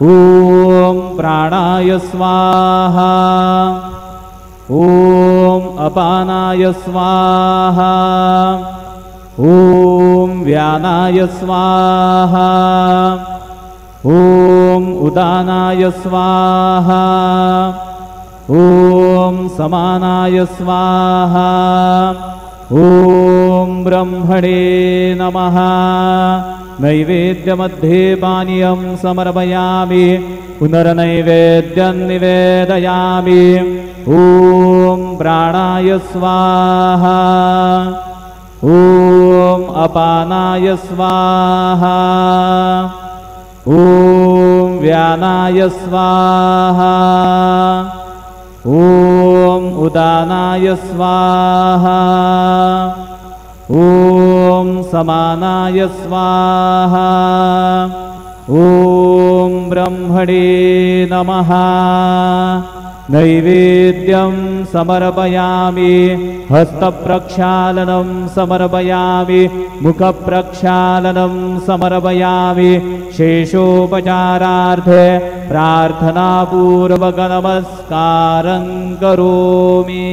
ॐ प्राणाय स्वाहा ॐ अपानाय स्वाहा ॐ व्यानाय स्वाहा ॐ उदानाय स्वाहा ॐ समानाय स्वाहा ॐ ब्रह्मणे नमः। नैवेद्यमध्ये पानीयं समर्पयामि पुनर्नैवेद्यं निवेदयामि। ॐ प्राणाय स्वाहा ॐ अपानाय स्वाहा ॐ व्यानाय स्वाहा ॐ उदानाय स्वाहा ॐ समानाय स्वाहा ॐ ब्रह्मणे नमः। नैवेद्यं समर्पयामि हस्तप्रक्षालनं समर्पयामि मुखप्रक्षालनं समर्पयामि शेषोपचारार्थे प्रार्थनापूर्वक नमस्कारं करोमि।